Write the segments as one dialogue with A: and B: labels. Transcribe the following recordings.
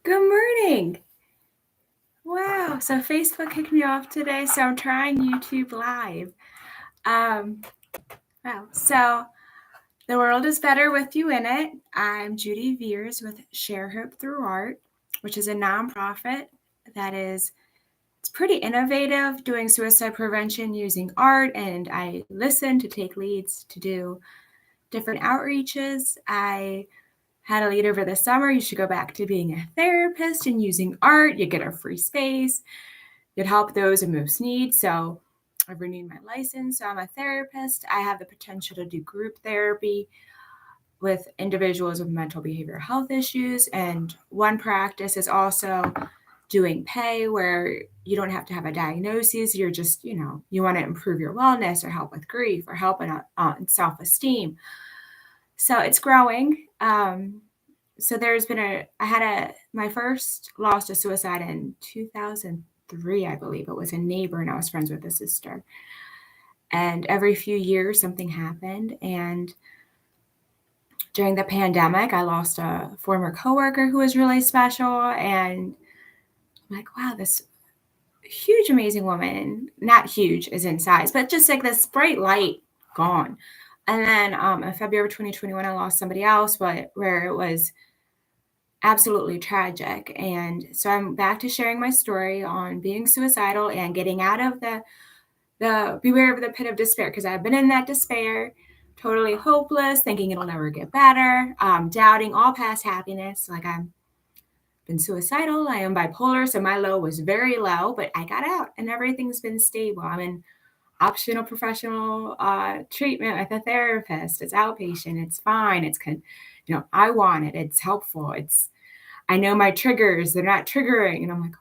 A: Good morning. Wow. So Facebook kicked me off today, so I'm trying YouTube Live. Wow. So the world is better with you in it. I'm Judy Veers with Share Hope Through Art, which is a nonprofit that is it's pretty innovative doing suicide prevention using art, and I listen to take leads to do different outreaches. I had a lead over the summer. You should go back to being a therapist and using art. You get a free space. You'd help those in most need. So I've renewed my license. So I'm a therapist. I have the potential to do group therapy with individuals with mental behavioral health issues. And one practice is also doing pay where you don't have to have a diagnosis. You're just, you want to improve your wellness or help with grief or help on self-esteem. So it's growing. So there's been my first loss to suicide in 2003, I believe. It was a neighbor and I was friends with a sister. And every few years something happened. And during the pandemic, I lost a former coworker who was really special. And I'm like, wow, this huge, amazing woman, not huge as in size, but just like this bright light gone. And then in February 2021, I lost somebody else where it was absolutely tragic. And so I'm back to sharing my story on being suicidal and getting out of the beware of the pit of despair, because I've been in that despair, totally hopeless, thinking it'll never get better, doubting all past happiness. Like I've been suicidal, I am bipolar, so my low was very low, but I got out and everything's been stable. I'm in optional professional treatment with a therapist. It's outpatient. It's fine. I want it. It's helpful. I know my triggers, they're not triggering. And I'm like, wow,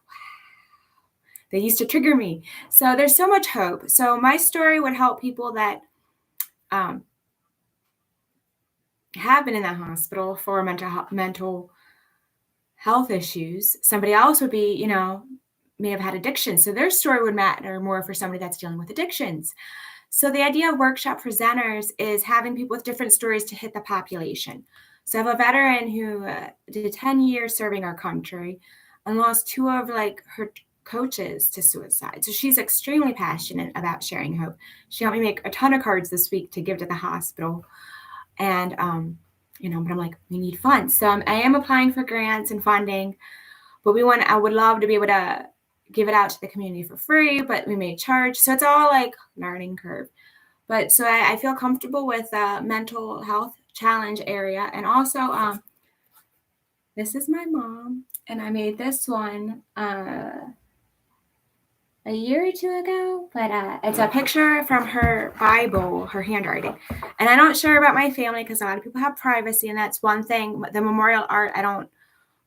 A: they used to trigger me. So there's so much hope. So my story would help people that have been in the hospital for mental health issues. Somebody else would be, may have had addiction. So their story would matter more for somebody that's dealing with addictions. So the idea of workshop presenters is having people with different stories to hit the population. So I have a veteran who did 10 years serving our country and lost two of her coaches to suicide. So she's extremely passionate about sharing hope. She helped me make a ton of cards this week to give to the hospital. And, but I'm like, we need funds. So I am applying for grants and funding, but I would love to be able to give it out to the community for free, but we may charge. So it's all like learning curve. But so I feel comfortable with the mental health challenge area. And also, this is my mom, and I made this one a year or two ago, but it's a picture from her Bible, her handwriting. And I'm not sure about my family because a lot of people have privacy, and that's one thing. The memorial art, I don't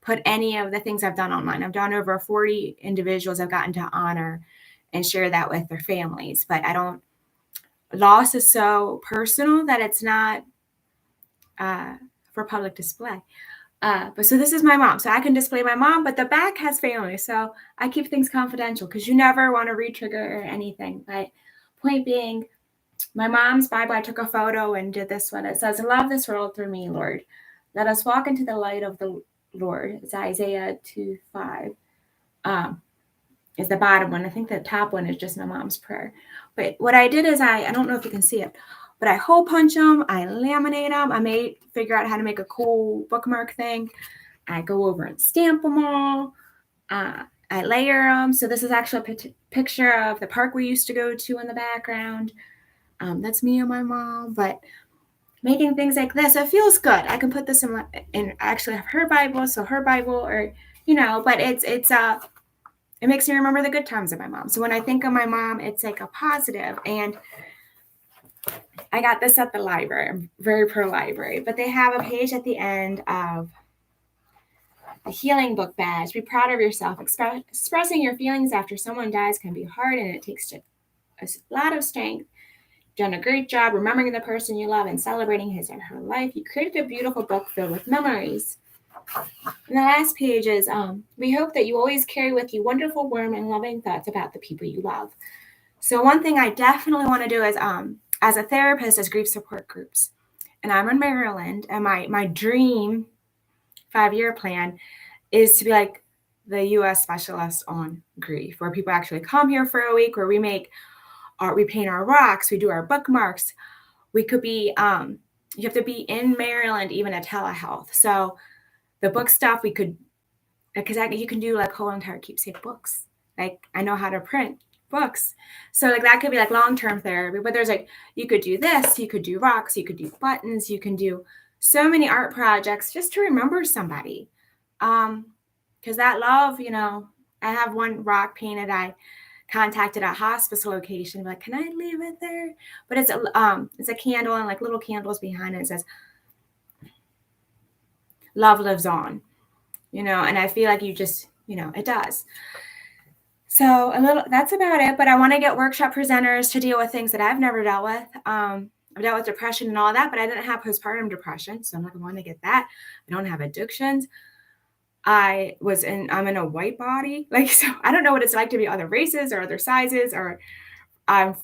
A: put any of the things I've done online. I've done over 40 individuals I've gotten to honor and share that with their families, but loss is so personal that it's not for public display. But so this is my mom. So I can display my mom, but the back has family. So I keep things confidential because you never want to re-trigger or anything. But point being, my mom's Bible, I took a photo and did this one. It says, love this world through me, Lord. Let us walk into the light of the Lord. It's Isaiah 2:5. Is the bottom one. I think the top one is just my mom's prayer. But what I did is I don't know if you can see it, but I hole punch them, I laminate them. I may figure out how to make a cool bookmark thing. I go over and stamp them all. I layer them. So this is actually a picture of the park we used to go to in the background. That's me and my mom. But making things like this, it feels good. I can put this in I actually have her Bible, so her Bible, or but it makes me remember the good times of my mom. So when I think of my mom, it's like a positive. And I got this at the library. I'm very pro library, but they have a page at the end of a healing book badge. Be proud of yourself. Expressing your feelings after someone dies can be hard, and it takes a lot of strength. You've done a great job remembering the person you love and celebrating his or her life. You created a beautiful book filled with memories. And the last page is, we hope that you always carry with you wonderful, warm, and loving thoughts about the people you love. So one thing I definitely want to do is, as a therapist, is grief support groups. And I'm in Maryland, and my dream 5-year plan is to be like the US specialist on grief, where people actually come here for a week, where we make art, we paint our rocks, we do our bookmarks. We could be, you have to be in Maryland, even at telehealth. So the book stuff we could, because you can do like whole entire keepsake books. Like I know how to print books. So like that could be like long-term therapy, but there's like, you could do this, you could do rocks, you could do buttons, you can do so many art projects just to remember somebody. Because that love, I have one rock painted. I contacted a hospice location, like, can I leave it there? But it's a candle and like little candles behind it. It says, love lives on, and I feel like you just, it does. So that's about it. But I want to get workshop presenters to deal with things that I've never dealt with. I've dealt with depression and all that, but I didn't have postpartum depression. So I'm not going to get that. I don't have addictions. I'm in a white body. So I don't know what it's like to be other races or other sizes, or I'm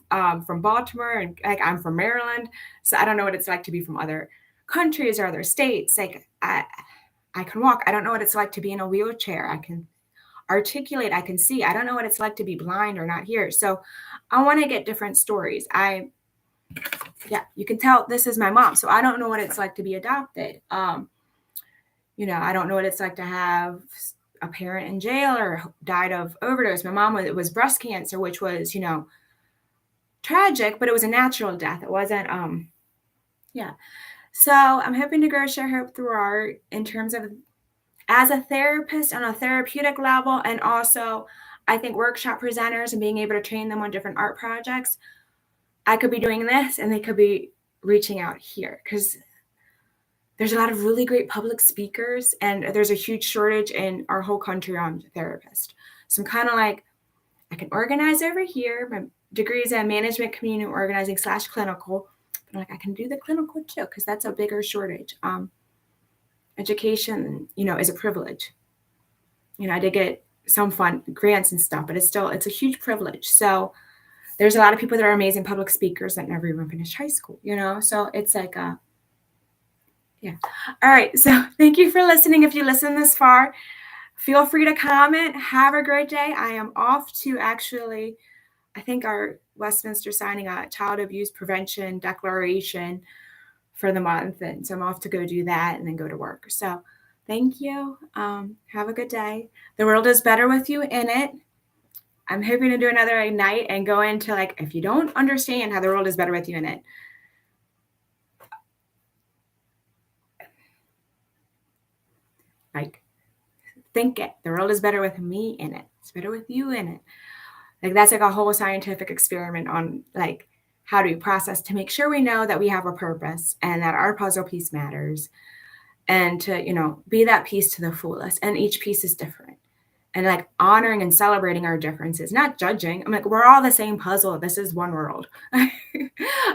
A: from Baltimore and I'm from Maryland. So I don't know what it's like to be from other countries or other states. I can walk. I don't know what it's like to be in a wheelchair. I can articulate. I can see. I don't know what it's like to be blind or not hear. So I want to get different stories. You can tell this is my mom. So I don't know what it's like to be adopted. I don't know what it's like to have a parent in jail or died of overdose. My mom was breast cancer, which was, tragic, but it was a natural death. It wasn't, So I'm hoping to grow Share Hope through art in terms of as a therapist on a therapeutic level. And also I think workshop presenters and being able to train them on different art projects. I could be doing this and they could be reaching out here because there's a lot of really great public speakers and there's a huge shortage in our whole country on therapists. So I'm kind of like, I can organize over here. My degree is in management, community organizing / clinical. But I can do the clinical too, because that's a bigger shortage. Education, is a privilege. I did get some fun grants and stuff, but it's a huge privilege. So there's a lot of people that are amazing public speakers that never even finished high school, So it's like, yeah. All right. So thank you for listening. If you listen this far, feel free to comment. Have a great day. I am off to actually, I think our Westminster signing a child abuse prevention declaration for the month. And so I'm off to go do that and then go to work. So thank you. Have a good day. The world is better with you in it. I'm hoping to do another night and go into if you don't understand how the world is better with you in it, think it. The world is better with me in it. It's better with you in it. That's a whole scientific experiment on how do we process to make sure we know that we have a purpose and that our puzzle piece matters, and to, be that piece to the fullest. And each piece is different. And honoring and celebrating our differences, not judging. I'm we're all the same puzzle. This is one world. All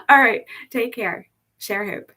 A: right. Take care. Share hope.